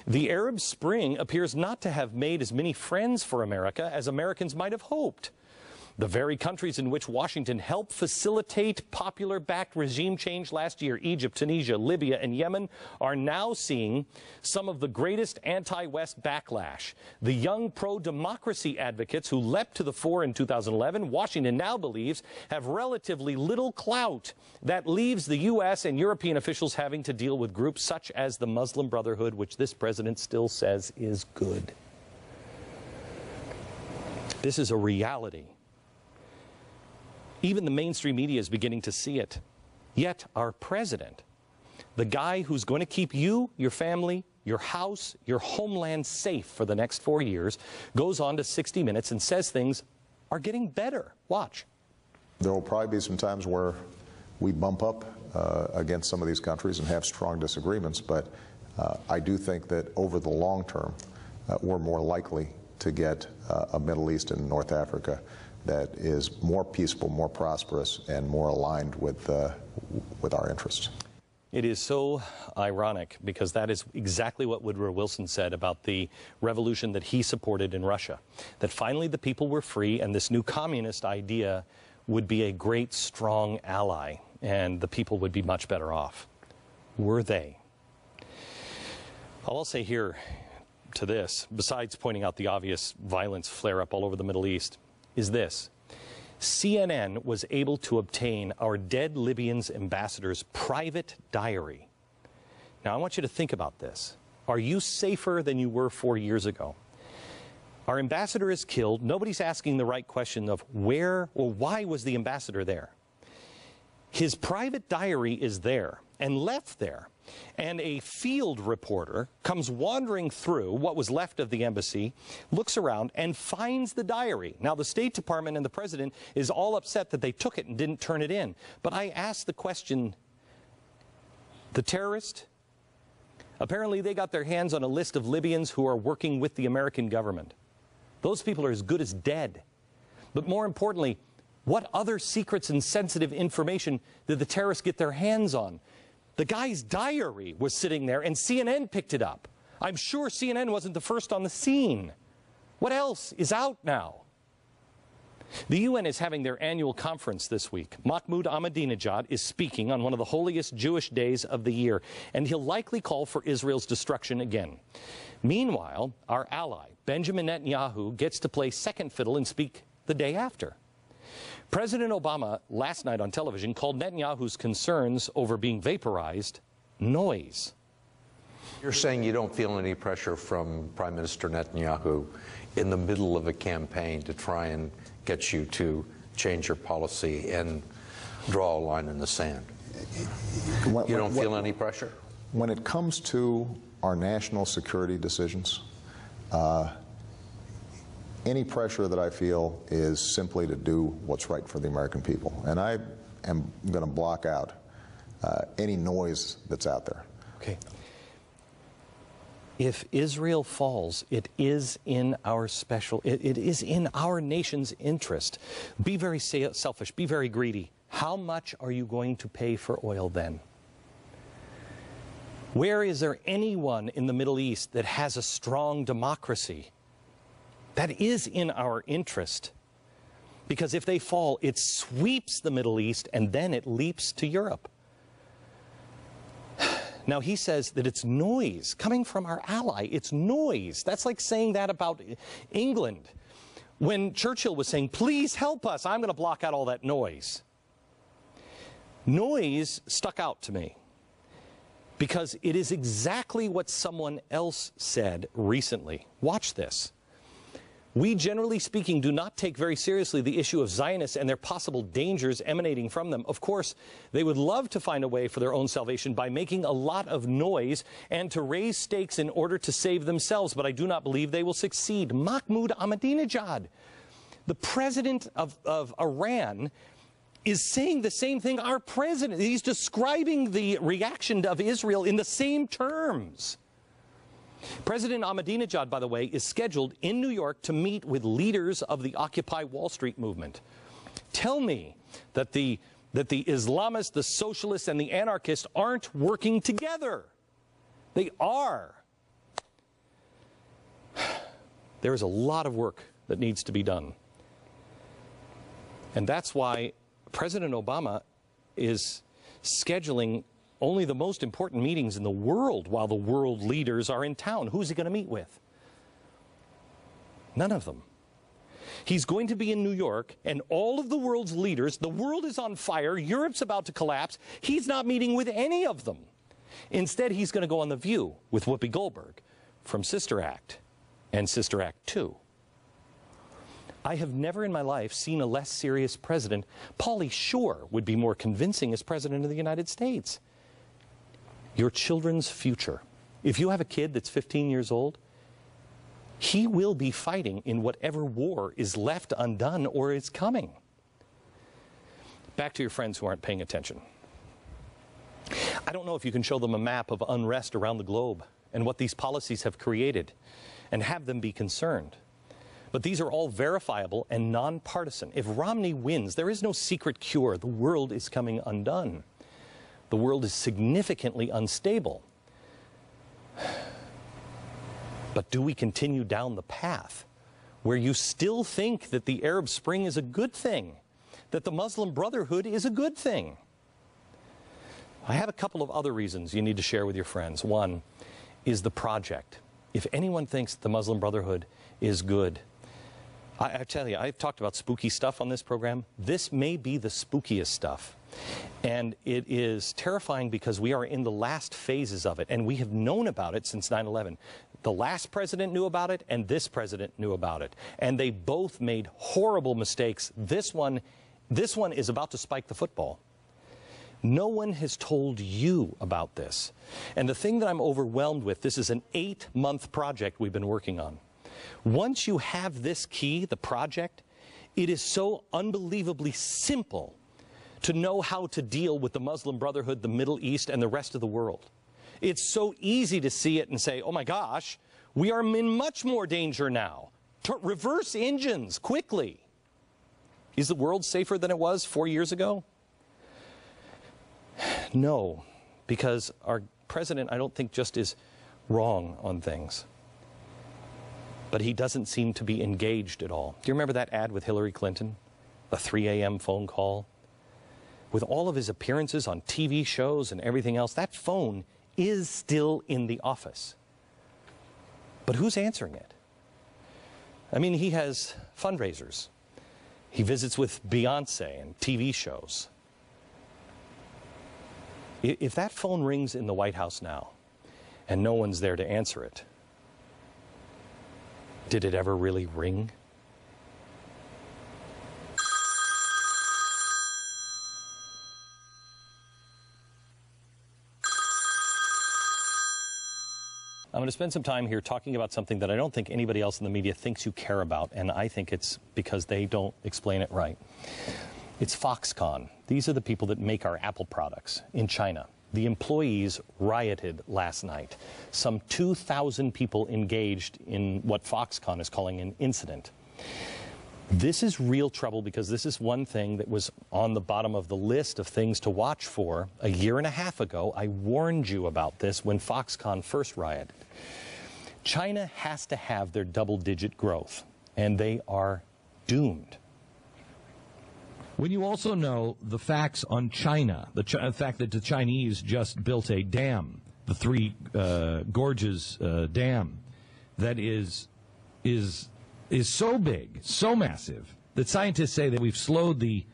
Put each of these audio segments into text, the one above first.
The Arab Spring appears not to have made as many friends for America as Americans might have hoped. The very countries in which Washington helped facilitate popular-backed regime change last year, Egypt, Tunisia, Libya, and Yemen, are now seeing some of the greatest anti-West backlash. The young pro-democracy advocates who leapt to the fore in 2011, Washington now believes, have relatively little clout. That leaves the U.S. and European officials having to deal with groups such as the Muslim Brotherhood, which this president still says is good. This is a reality. Even the mainstream media is beginning to see it. Yet our president, the guy who's going to keep you, your family, your house, your homeland safe for the next 4 years, goes on to 60 Minutes and says things are getting better. Watch. There will probably be some times where we bump up against some of these countries and have strong disagreements, but I do think that over the long term, we're more likely to get a Middle East and North Africa that is more peaceful, more prosperous, and more aligned with our interests. It is so ironic because that is exactly what Woodrow Wilson said about the revolution that he supported in Russia, that finally the people were free and this new communist idea would be a great, strong ally and the people would be much better off. Were they? All I'll say here to this, besides pointing out the obvious violence flare-up all over the Middle East, is this. CNN was able to obtain our dead Libyan's ambassador's private diary. Now, I want you to think about this. Are you safer than you were 4 years ago? Our ambassador is killed. Nobody's asking the right question of where or why was the ambassador there. His private diary is there and left there. And a field reporter comes wandering through what was left of the embassy, looks around, and finds the diary. Now, the State Department and the President is all upset that they took it and didn't turn it in. But I asked the question, the terrorist? Apparently, they got their hands on a list of Libyans who are working with the American government. Those people are as good as dead. But more importantly, what other secrets and sensitive information did the terrorists get their hands on? The guy's diary was sitting there and CNN picked it up. I'm sure CNN wasn't the first on the scene. What else is out now? The UN is having their annual conference this week. Mahmoud Ahmadinejad is speaking on one of the holiest Jewish days of the year, and he'll likely call for Israel's destruction again. Meanwhile, our ally, Benjamin Netanyahu, gets to play second fiddle and speak the day after. President Obama last night on television called Netanyahu's concerns over being vaporized noise. You're saying you don't feel any pressure from Prime Minister Netanyahu in the middle of a campaign to try and get you to change your policy and draw a line in the sand? You don't feel any pressure? When it comes to our national security decisions, any pressure that I feel is simply to do what's right for the American people. And I am going to block out any noise that's out there. Okay. If Israel falls, it is in our it is in our nation's interest. Be very selfish, be very greedy. How much are you going to pay for oil then? Where is there anyone in the Middle East that has a strong democracy? That is in our interest, because if they fall, it sweeps the Middle East and then it leaps to Europe. Now, he says that it's noise coming from our ally. It's noise. That's like saying that about England. When Churchill was saying, please help us, I'm going to block out all that noise. Noise stuck out to me because it is exactly what someone else said recently. Watch this. We, generally speaking, do not take very seriously the issue of Zionists and their possible dangers emanating from them. Of course, they would love to find a way for their own salvation by making a lot of noise and to raise stakes in order to save themselves, but I do not believe they will succeed. Mahmoud Ahmadinejad, the president of Iran, is saying the same thing. Our president, he's describing the reaction of Israel in the same terms. President Ahmadinejad, by the way, is scheduled in New York to meet with leaders of the Occupy Wall Street movement. Tell me that the Islamists, the socialists, and the anarchists aren't working together. They are. There is a lot of work that needs to be done. And that's why President Obama is scheduling only the most important meetings in the world while the world leaders are in town. Who's he going to meet with? None of them. He's going to be in New York, and all of the world's leaders, the world is on fire, Europe's about to collapse, he's not meeting with any of them. Instead, he's going to go on The View with Whoopi Goldberg from Sister Act and Sister Act 2. I have never in my life seen a less serious president. Pauly Shore would be more convincing as president of the United States. Your children's future. If you have a kid that's 15 years old, he will be fighting in whatever war is left undone or is coming. Back to your friends who aren't paying attention. I don't know if you can show them a map of unrest around the globe and what these policies have created and have them be concerned. But these are all verifiable and nonpartisan. If Romney wins, there is no secret cure. The world is coming undone. The world is significantly unstable. But do we continue down the path where you still think that the Arab Spring is a good thing, that the Muslim Brotherhood is a good thing? I have a couple of other reasons you need to share with your friends. One is the project. If anyone thinks the Muslim Brotherhood is good, I tell you, I've talked about spooky stuff on this program. This may be the spookiest stuff. And it is terrifying because we are in the last phases of it, and we have known about it since 9/11. The last president knew about it, and this president knew about it. And they both made horrible mistakes. This one is about to spike the football. No one has told you about this. And the thing that I'm overwhelmed with, this is an 8-month project we've been working on. Once you have this key, the project, it is so unbelievably simple to know how to deal with the Muslim Brotherhood, the Middle East, and the rest of the world. It's so easy to see it and say, oh my gosh, we are in much more danger now. Reverse engines, quickly. Is the world safer than it was 4 years ago? No, because our president, I don't think, just is wrong on things. But he doesn't seem to be engaged at all. Do you remember that ad with Hillary Clinton? The 3 a.m. phone call? With all of his appearances on TV shows and everything else, that phone is still in the office. But who's answering it? I mean, he has fundraisers. He visits with Beyonce and TV shows. If that phone rings in the White House now, and no one's there to answer it, did it ever really ring? I'm going to spend some time here talking about something that I don't think anybody else in the media thinks you care about, and I think it's because they don't explain it right. It's Foxconn. These are the people that make our Apple products in China. The employees rioted last night. Some 2,000 people engaged in what Foxconn is calling an incident. This is real trouble because this is one thing that was on the bottom of the list of things to watch for. A year and a half ago, I warned you about this when Foxconn first rioted. China has to have their double-digit growth, and they are doomed. When you also know the facts on China, the fact that the Chinese just built a dam, the Three Gorges Dam, that is so big, so massive, that scientists say that we've slowed the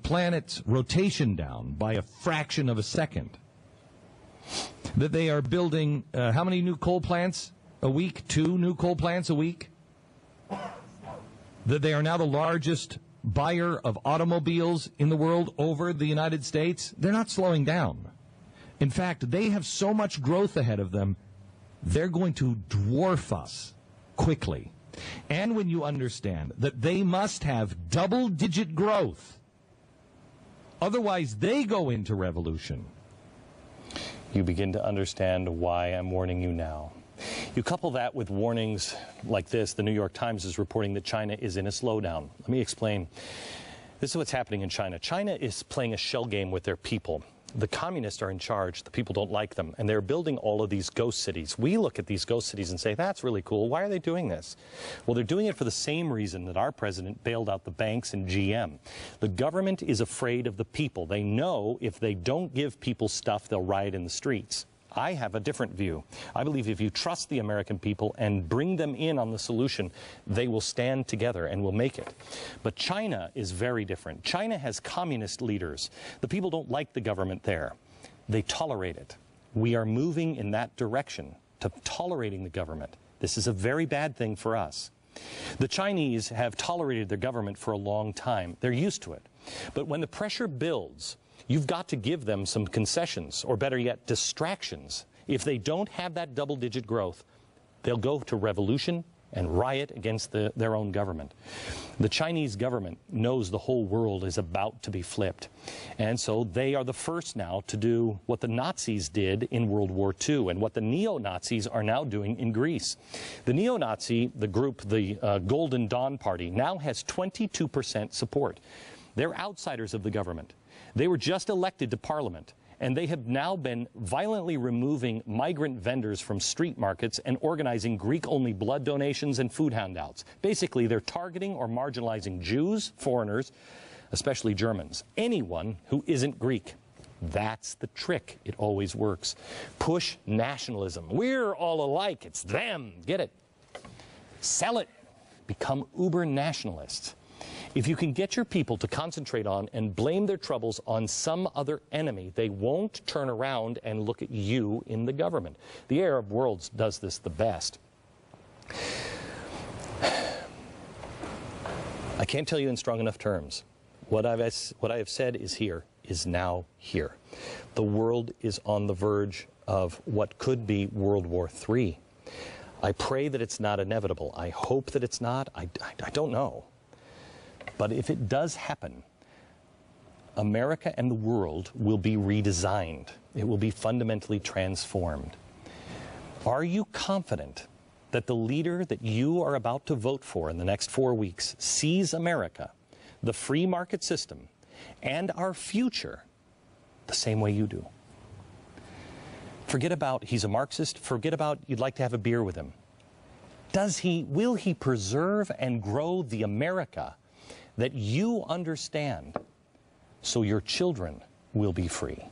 planet's rotation down by a fraction of a second. That they are building, how many new coal plants a week? 2 new coal plants a week? That they are now the largest buyer of automobiles in the world over the United States. They're not slowing down. In fact, they have so much growth ahead of them, they're going to dwarf us quickly. And when you understand that they must have double-digit growth, otherwise they go into revolution, you begin to understand why I'm warning you now. You couple that with warnings like this. The New York Times is reporting that China is in a slowdown. Let me explain. This is what's happening in China. China is playing a shell game with their people. the communists are in charge, the people don't like them, and they're building all of these ghost cities. We look at these ghost cities and say, that's really cool. Why are they doing this? Well, they're doing it for the same reason that our president bailed out the banks and GM. The government is afraid of the people. They know if they don't give people stuff, they'll riot in the streets. I have a different view. I believe if you trust the American people and bring them in on the solution, they will stand together and will make it. But China is very different. China has communist leaders. The people don't like the government there. They tolerate it. We are moving in that direction to tolerating the government. This is a very bad thing for us. The Chinese have tolerated their government for a long time. They're used to it. But when the pressure builds, you've got to give them some concessions, or better yet, distractions. If they don't have that double-digit growth, they'll go to revolution and riot against their own government. The Chinese government knows the whole world is about to be flipped. And so they are the first now to do what the Nazis did in World War II and what the neo-Nazis are now doing in Greece. The neo-Nazi, the group, the Golden Dawn Party, now has 22% support. They're outsiders of the government. They were just elected to Parliament, and they have now been violently removing migrant vendors from street markets and organizing Greek-only blood donations and food handouts. Basically, they're targeting or marginalizing Jews, foreigners, especially Germans, anyone who isn't Greek. That's the trick. It always works. Push nationalism. We're all alike. It's them. Get it? Sell it. Become uber nationalists. If you can get your people to concentrate on and blame their troubles on some other enemy, they won't turn around and look at you in the government. The Arab world does this the best. I can't tell you in strong enough terms. What I have said is now here. The world is on the verge of what could be World War III. I pray that it's not inevitable. I hope that it's not. I don't know. But if it does happen, America and the world will be redesigned. It will be fundamentally transformed. Are you confident that the leader that you are about to vote for in the next 4 weeks sees America, the free market system, and our future the same way you do? Forget about he's a Marxist. Forget about you'd like to have a beer with him. Will he preserve and grow the America that you understand so your children will be free?